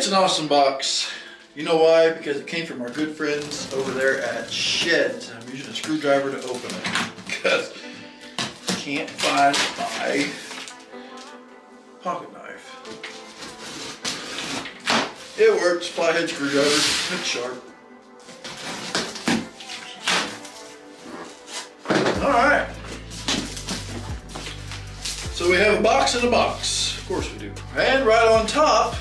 It's an awesome box. You know why? Because it came from our good friends over there at Shehds. I'm using a screwdriver to open it because I can't find my pocket knife. It works, flathead screwdriver, it's sharp. Alright. So we have a box in a box. Of course we do. And right on top,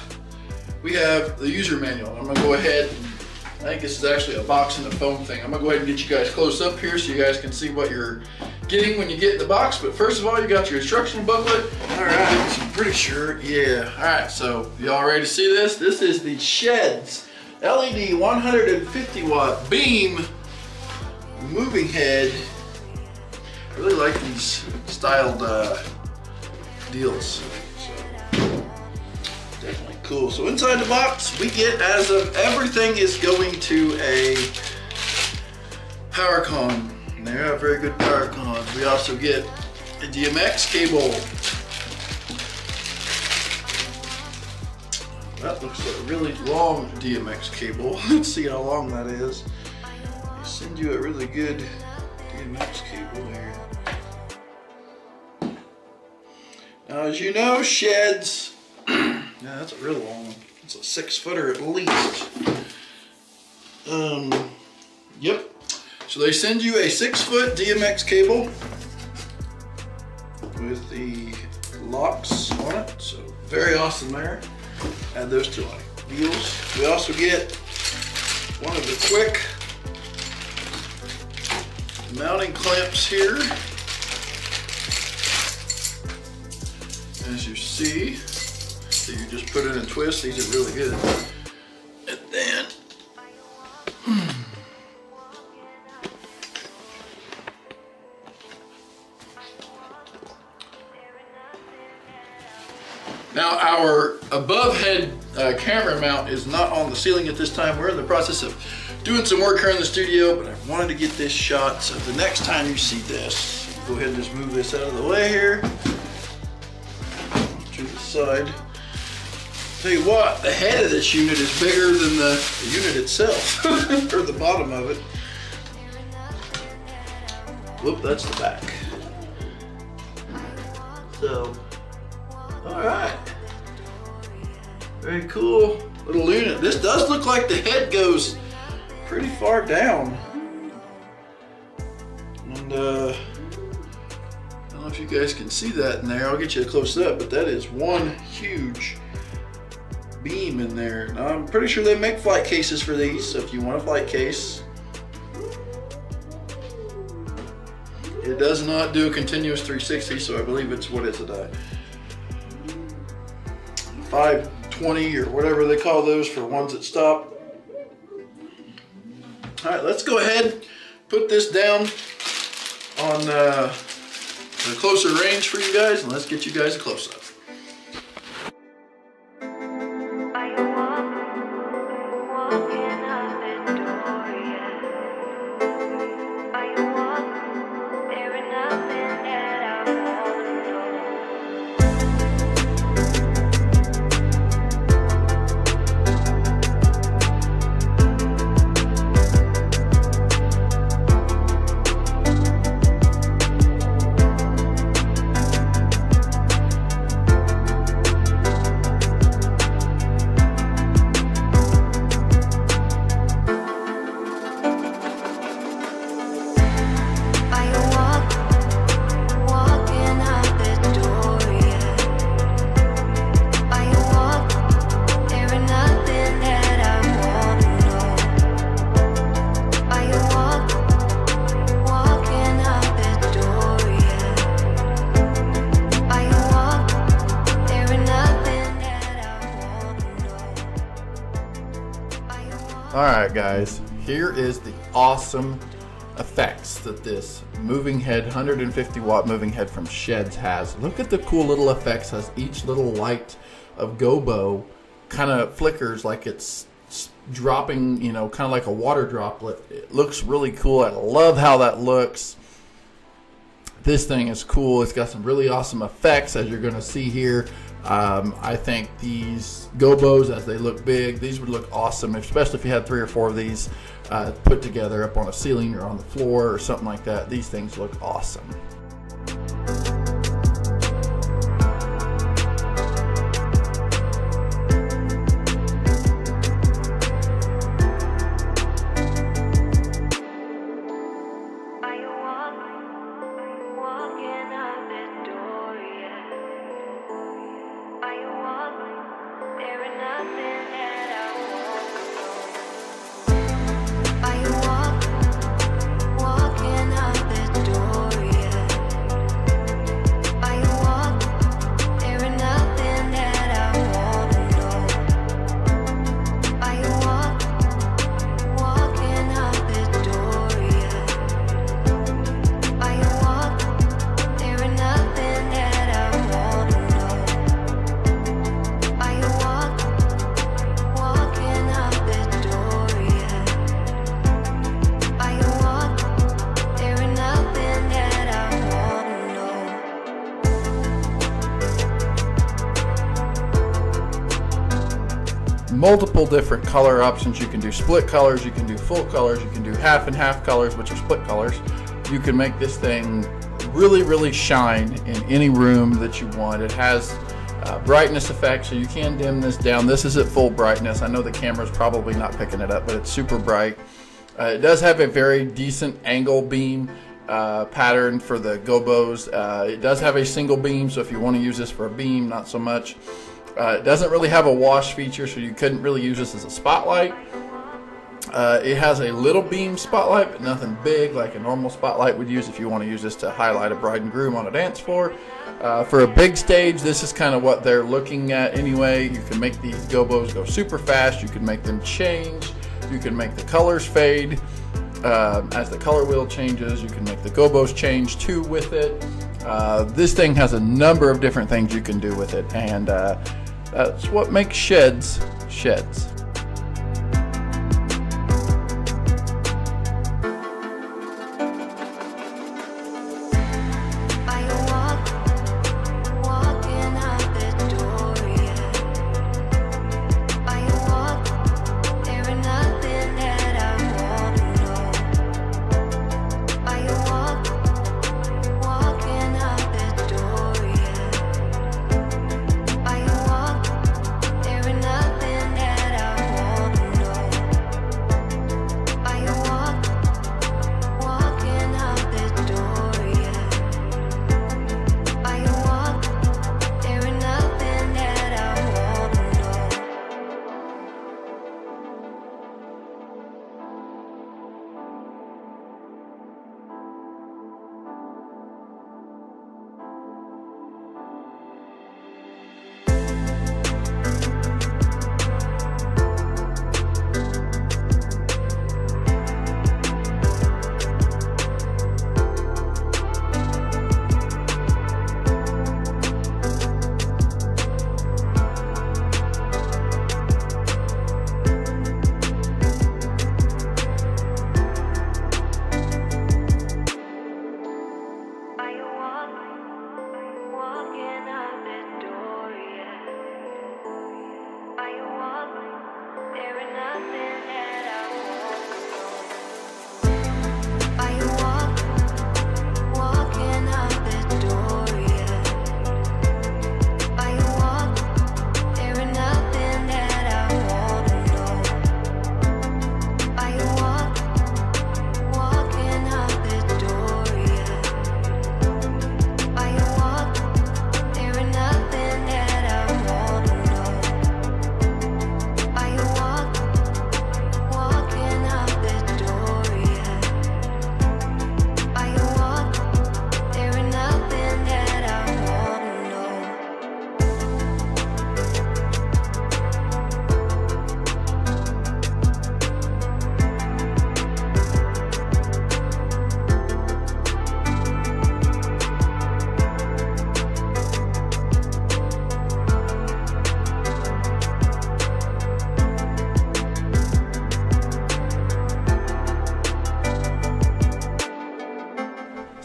we have the user manual. I'm gonna go ahead and, I think this is actually a box and a foam thing. I'm gonna go ahead and get you guys close up here so you guys can see what you're getting when you get the box. But first of all, you got your instruction booklet. All right, so I'm pretty sure, yeah. All right, so y'all ready to see this? This is the Shehds LED 150 watt beam moving head. I really like these styled deals. Definitely cool. So inside the box, we get, as of everything is going to a power con. And they have very good power cons. We also get a DMX cable. That looks like a really long DMX cable. Let's see how long that is. They send you a really good DMX cable here. Now, as you know, Shehds. Yeah, that's a real long one. It's a 6-footer at least. Yep. So they send you a 6-foot DMX cable with the locks on it. So very awesome there. Add those to my wheels. We also get one of the quick mounting clamps here. As you see. So you just put it in a twist, these are really good. And then, now our above head camera mount is not on the ceiling at this time. We're in the process of doing some work here in the studio, but I wanted to get this shot. So the next time you see this, go ahead and just move this out of the way here. To the side. Tell you what, the head of this unit is bigger than the unit itself, or the bottom of it. Whoop, that's the back. So, all right. Very cool little unit. This does look like the head goes pretty far down. And I don't know if you guys can see that in there. I'll get you a close up, but that is one huge beam in there. Now, I'm pretty sure they make flight cases for these, so if you want a flight case. It does not do a continuous 360, so I believe it's, what is it, 520 or whatever they call those for ones that stop. All right, let's go ahead, put this down on the closer range for you guys, and let's get you guys a close-up. Alright guys, here is the awesome effects that this moving head, 150 watt moving head from Shehds has. Look at the cool little effects as each little light of gobo kind of flickers like it's dropping, you know, kind of like a water droplet. It looks really cool. I love how that looks. This thing is cool. It's got some really awesome effects, as you're going to see here. I think these gobos, as they look big, these would look awesome, especially if you had 3 or 4 of these put together up on a ceiling or on the floor or something like that. These things look awesome. Multiple different color options. You can do split colors, you can do full colors, you can do half and half colors, which are split colors. You can make this thing really shine in any room that you want. It has brightness effects, so you can dim this down. This is at full brightness. I know the camera's probably not picking it up, but it's super bright. It does have a very decent angle beam pattern for the gobos. It does have a single beam, so if you want to use this for a beam, not so much. It doesn't really have a wash feature, so you couldn't really use this as a spotlight. It has a little beam spotlight, but nothing big like a normal spotlight would use if you want to use this to highlight a bride and groom on a dance floor. For a big stage, this is kind of what they're looking at anyway. You can make these gobos go super fast. You can make them change. You can make the colors fade as the color wheel changes. You can make the gobos change too with it. This thing has a number of different things you can do with it, and that's what makes Shehds Shehds.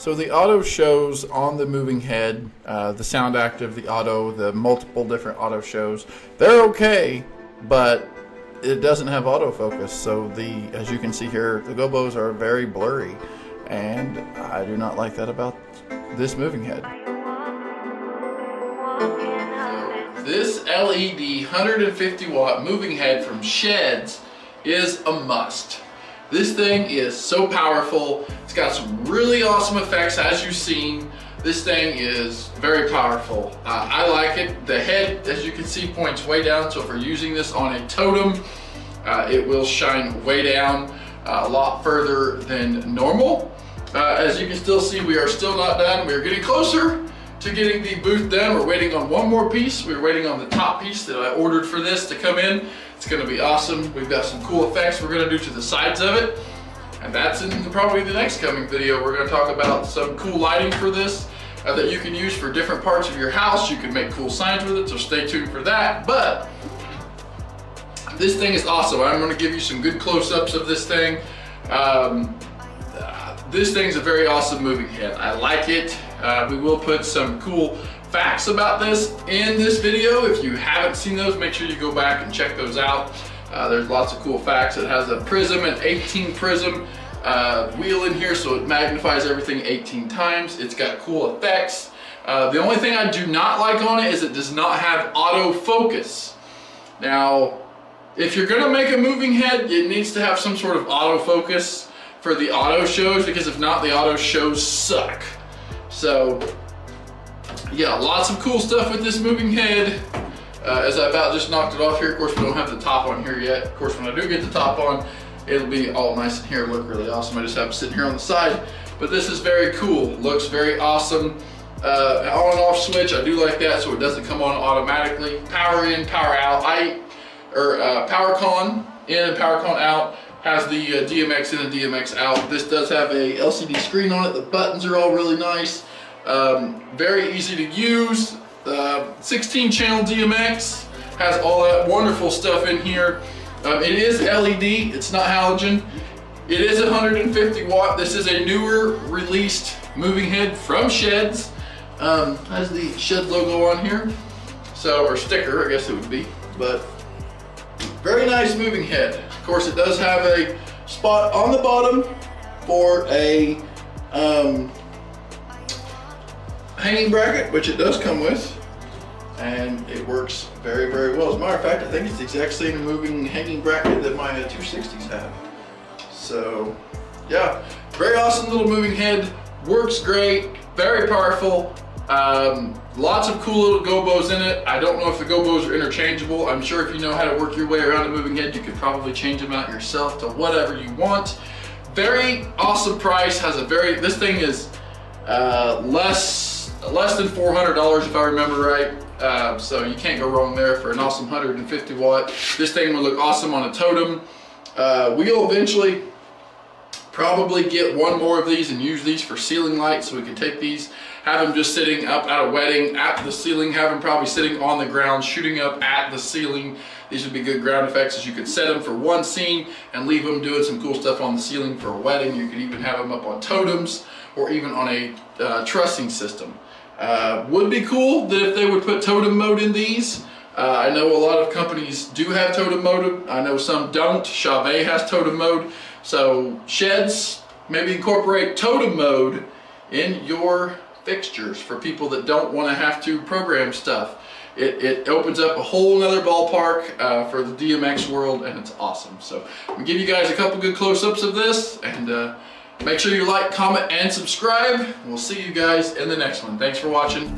So the auto shows on the moving head, the sound active, the auto, the multiple different auto shows, they're okay, but it doesn't have autofocus. So as you can see here, the gobos are very blurry, and I do not like that about this moving head. This LED 150 watt moving head from Shehds is a must. This thing is so powerful. It's got some really awesome effects, as you've seen. This thing is very powerful. I like it. The head, as you can see, points way down. So if we're using this on a totem, it will shine way down a lot further than normal. As you can still see, we are still not done. We're getting closer to getting the booth done. We're waiting on one more piece. We're waiting on the top piece that I ordered for this to come in. It's gonna be awesome. We've got some cool effects we're gonna do to the sides of it. And that's in probably the next coming video. We're gonna talk about some cool lighting for this that you can use for different parts of your house. You can make cool signs with it, so stay tuned for that. But this thing is awesome. I'm gonna give you some good close-ups of this thing. This thing's a very awesome moving head. I like it. We will put some cool facts about this in this video. If you haven't seen those, make sure you go back and check those out. There's lots of cool facts. It has a prism, an 18 prism wheel in here, so it magnifies everything 18 times. It's got cool effects. The only thing I do not like on it is it does not have autofocus. Now, if you're gonna make a moving head, it needs to have some sort of autofocus for the auto shows, because if not, the auto shows suck. So yeah, lots of cool stuff with this moving head. As I about just knocked it off here, of course we don't have the top on here yet. Of course when I do get the top on, it'll be all nice in here, look really awesome. I just have it sitting here on the side. But this is very cool, looks very awesome. On and off switch, I do like that so it doesn't come on automatically. Power in, power out, power con in and power con out. Has the DMX in and DMX out. This does have a LCD screen on it. The buttons are all really nice. Very easy to use. 16 channel DMX. Has all that wonderful stuff in here. It is LED, it's not halogen. It is 150 watt. This is a newer released moving head from Shehds. Has the Shehds logo on here. So, or sticker, I guess it would be. But very nice moving head. Of course, it does have a spot on the bottom for a hanging bracket, which it does come with, and it works very, very well. As a matter of fact, I think it's the exact same moving hanging bracket that my 260s have. So, yeah, very awesome little moving head. Works great, very powerful. Lots of cool little gobos in it. I don't know if the gobos are interchangeable. I'm sure if you know how to work your way around a moving head, you could probably change them out yourself to whatever you want. Very awesome price. This thing is less than $400 if I remember right. So you can't go wrong there for an awesome 150 watt. This thing would look awesome on a totem. We'll eventually probably get one more of these and use these for ceiling lights, so we can take these, have them just sitting up at a wedding at the ceiling, have them probably sitting on the ground, shooting up at the ceiling. These would be good ground effects, as you could set them for one scene and leave them doing some cool stuff on the ceiling for a wedding. You could even have them up on totems or even on a trussing system. Would be cool that if they would put totem mode in these. I know a lot of companies do have totem mode. I know some don't. Shehds has totem mode. So Shehds, maybe incorporate totem mode in your fixtures for people that don't want to have to program stuff. It opens up a whole nother ballpark for the DMX world, and it's awesome. So I'm gonna give you guys a couple good close-ups of this, and make sure you like, comment, and subscribe. We'll see you guys in the next one. Thanks for watching.